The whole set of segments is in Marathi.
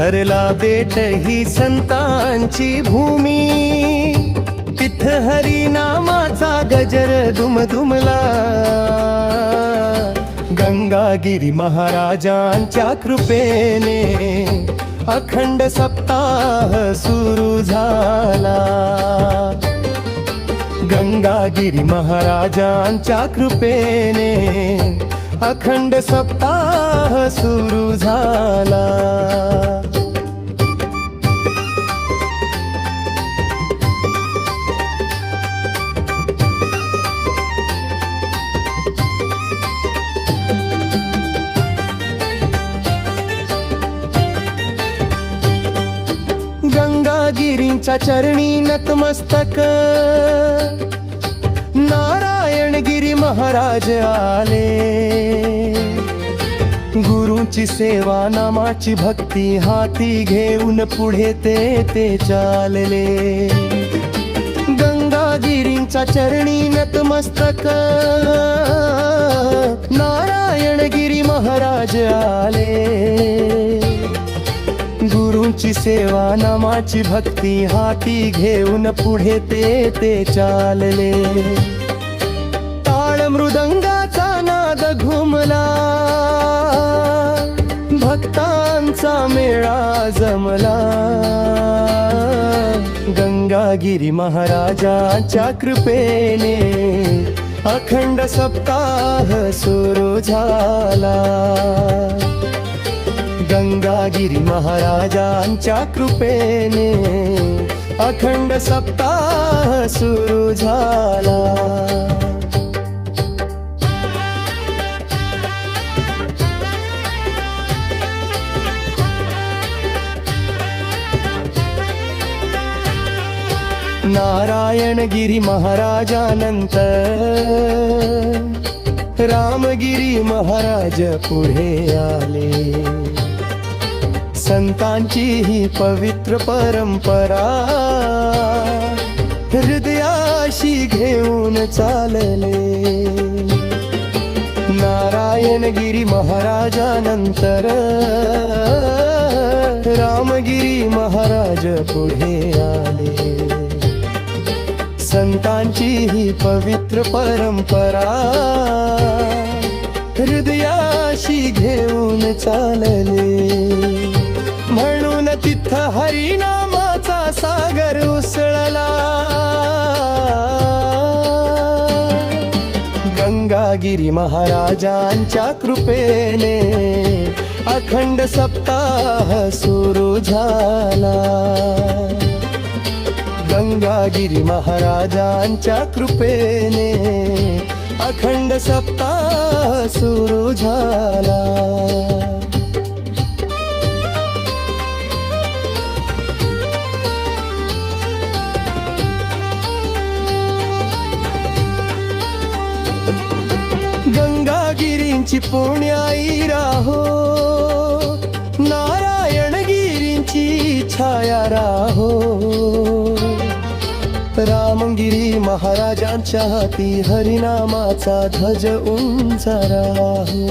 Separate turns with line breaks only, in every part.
पसरला बेट ही संतांची भूमी, तिथ हरी नामाचा गजर दुमदुमला. गंगागिरी महाराजांच्या कृपेने अखंड सप्ताह सुरू झाला. गंगागिरी महाराजांच्या कृपेने अखंड सप्ताह सुरू झाला. गंगागिरींच्या चरणी नतमस्तक नारायणगिरी महाराज आले. गुरूंची सेवा नामाची भक्ती हाती घेऊन पुढे ते चालले. गंगागिरींच्या चरणी नतमस्तक नारायणगिरी महाराज आले. गुरूंची सेवा नामाची भक्ती हाती घेऊन पुढे ते चालले. टाळ मृदंगाचा नाद घुमला, भक्तांचा मेळा जमला. गंगागिरी महाराजांच्या कृपेने अखंड सप्ताह सुरू झाला. गंगागिरी महाराजांच्या कृपेने अखंड सप्ताह सुरू झाला. नारायणगिरी महाराजानंतर रामगिरी महाराज पुढे आले. संतांची ही पवित्र परंपरा हृदयाशी घेऊन चालले. नारायणगिरी महाराजानंतर रामगिरी महाराज पुढे आले. संतांची ही पवित्र परंपरा हृदयाशी घेऊन चालले. म्हणून तिथ हरिनामाचा सागर उसळला. गंगागिरी महाराजांच्या कृपेने अखंड सप्ताह सुरू झाला. गंगागिरी महाराजांच्या कृपेने अखंड सप्ताह सुरू झाला. गंगागिरींची पुण्याई राहो, नारायणगिरींची छाया राहो. रामगिरी महाराजांच्या हाती हरिनामाचा ध्वज उंच राहो.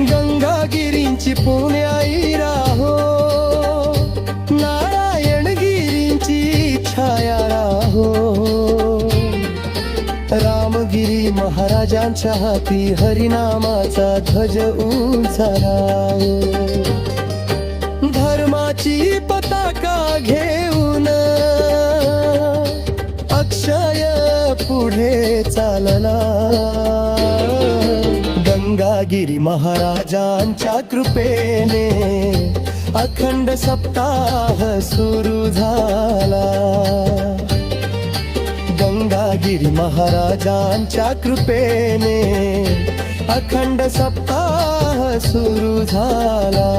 गंगागिरींची पुण्याई राहो, नारायणगिरींची छाया राहो. रामगिरी महाराजांच्या हाती हरिनामाचा ध्वज उंच राहो. धर्माची पताका घेऊन अक्षय पुढे चालला. गंगागिरी महाराजांच्या कृपेने अखंड सप्ताह सुरू झाला. गंगागिरी महाराजांच्या कृपेने अखंड सप्ताह सुरू झाला.